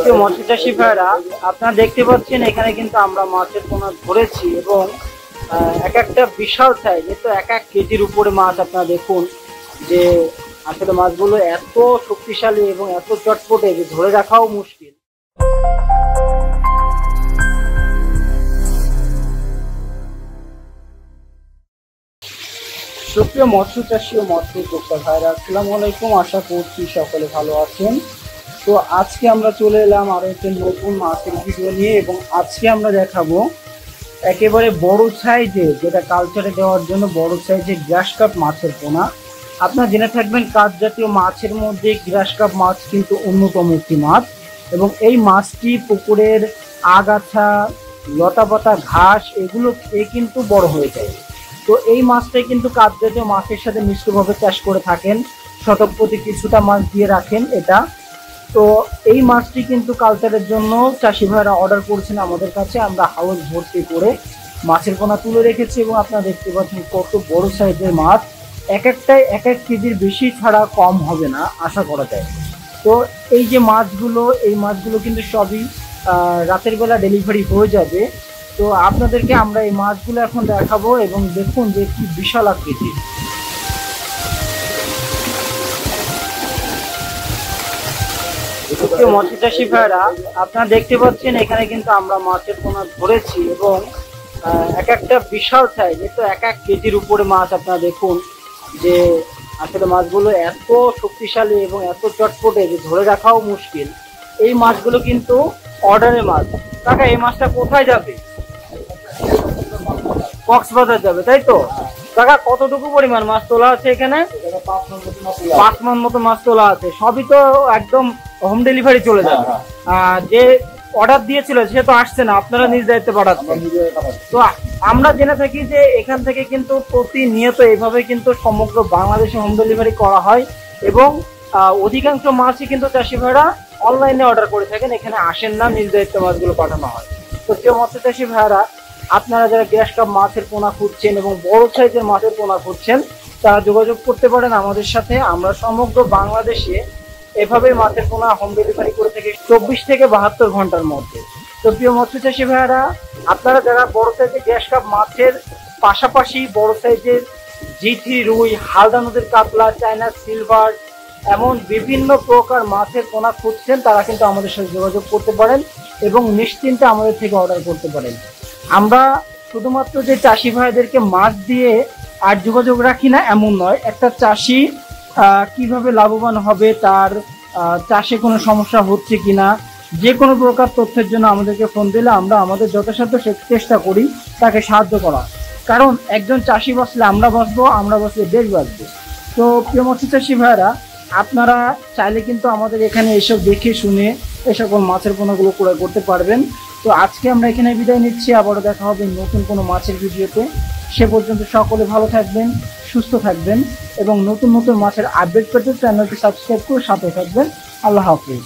সুপ্রিয় মৎস্য চাষী ভাইরা, আপনারা দেখতে পাচ্ছেন এখানে কিন্তু আমরা মাছের পোনা ধরেছি এবং এক একটা বিশাল সাইজ, তো এক এক কেজির উপরে মাছ। আপনারা দেখুন যে আসলে মাছগুলো এত শক্তিশালী এবং এত চটপটে যে ধরে রাখাও মুশকিল। সুপ্রিয় মৎস্য চাষী ও মৎস্য উদ্যোক্তা ভাইরা, আসসালামু আলাইকুম। আশা করছি সকলে ভালো আছেন। তো আজকে আমরা চলে এলাম আরো একটা নতুন মাছের ভিডিও নিয়ে এবং আজকে আমরা দেখাবো একেবারে বড় সাইজে, যেটা কালচারে দেওয়ার জন্য বড় সাইজে গ্রাস কাপ মাছের পোনা। আপনারা জেনে থাকবেন কাপ জাতীয় মাছের মধ্যে গ্রাস কাপ মাছ কিন্তু অন্যতম একটি মাছ এবং এই মাছটি পুকুরের আগাছা, লতাপাতা, ঘাস এগুলো খেয়ে কিন্তু বড় হয়ে যায়। তো এই মাছটাই কিন্তু কাপ জাতীয় মাছের সাথে মিশ্রভাবে চাষ করে থাকেন, শতক প্রতি কিছুটা মাছ দিয়ে রাখেন এটা। তো এই মাছটি কিন্তু কালচারের জন্য চাষি ভাইরা অর্ডার করছেন আমাদের কাছে। আমরা হাউস ভর্তি করে মাছের পোনা তুলে রেখেছি এবং আপনারা দেখতে পাচ্ছেন কত বড় সাইজের মাছ। এক একটাই এক এক কেজির বেশি ছাড়া কম হবে না আশা করা যায়। তো এই যে মাছগুলো, এই মাছগুলো কিন্তু সবই রাতের বেলা ডেলিভারি হয়ে যাবে। তো আপনাদেরকে আমরা এই মাছগুলো এখন দেখাবো এবং দেখুন যে কি বিশাল আকৃতি। মৎস্য চাষী ভাইরা, আপনারা দেখতে পাচ্ছেন এখানে কিন্তু আমরা মাছের পোনা ধরেছি এবং এক একটা বিশাল সাইজ, তো এক এক কেজির উপরে মাছ। আপনারা দেখুন যে আসলে মাছগুলো এত শক্তিশালী এবং এত চটপটে যে ধরে রাখাও মুশকিল। এই মাছগুলো কিন্তু অর্ডারের মাছ। কাকা, এই মাছটা কোথায় যাবে? কক্সবাজার যাবে, তাই তো? কাকা, কতটুকু পরিমাণ মাছ তোলা আছে এখানে? 5 মণ মতো মাছ তোলা আছে। সবই তো একদম হোম ডেলিভারি চলে যাবে। যে অর্ডার দিয়েছিল সে তো আসছে না, আপনারা নিজ দায়িত্বে পাঠাচ্ছেন। তো আমরা জেনে থাকি যে এখান থেকে কিন্তু প্রতিনিয়ত এইভাবে কিন্তু সমগ্র বাংলাদেশে হোম ডেলিভারি করা হয় এবং অধিকাংশ মাছই কিন্তু চাষি ভাইরা অনলাইনে অর্ডার করে থাকেন, এখানে আসেন না, নিজ দায়িত্বে মাছগুলো পাঠানো হয়। তো প্রিয় মৎস্য চাষী ভাইরা, আপনারা যারা গ্রাস কাপ মাছের পোনা খুঁজছেন এবং বড় সাইজের মাছের পোনা খুঁজছেন তারা যোগাযোগ করতে পারেন আমাদের সাথে। আমরা সমগ্র বাংলাদেশে এভাবে মাছের পোনা হোম ডেলিভারি করে থাকি 24 থেকে 72 ঘন্টার মধ্যে। তো প্রিয় মৎস্য চাষী ভাইরা, আপনারা যারা বড় সাইজের গ্রাস কাপ মাছের পাশাপাশি বড় সাইজের জিথি, রুই, হালদা নদীর কাতলা, চায়না সিলভার এমন বিভিন্ন প্রকার মাছের পোনা খুঁজছেন তারা কিন্তু আমাদের সাথে যোগাযোগ করতে পারেন এবং নিশ্চিন্তে আমাদের থেকে অর্ডার করতে পারেন। আমরা শুধুমাত্র যে চাষি ভাইদেরকে মাছ দিয়ে আর যোগাযোগ রাখি না এমন নয়, একটা চাষি কিভাবে লাভবান হবে, তার চাষে কোনো সমস্যা হচ্ছে কিনা, যে কোনো প্রকার তথ্যের জন্য আমাদেরকে ফোন দিলে আমরা আমাদের যথাসাধ্য চেষ্টা করি তাকে সাহায্য করা। কারণ একজন চাষি বাঁচলে আমরা বাঁচবো, আমরা বাঁচলে দেশ বাঁচবে। তো প্রিয় মৎস্য চাষী ভাইরা, আপনারা চাইলে কিন্তু আমাদের এখানে এসব দেখে শুনে এই সকল মাছের পোনাগুলো ক্রয় করতে পারবেন। তো আজকে আমরা এখানে বিদায় নিচ্ছি, আবারও দেখা হবে নতুন কোনো মাছের ভিডিওতে। সে পর্যন্ত সকলে ভালো থাকবেন, সুস্থ থাকবেন এবং নতুন নতুন মাছের আপডেট পেতে চ্যানেলটি সাবস্ক্রাইব করে সাথে থাকবেন। আল্লাহ হাফিজ।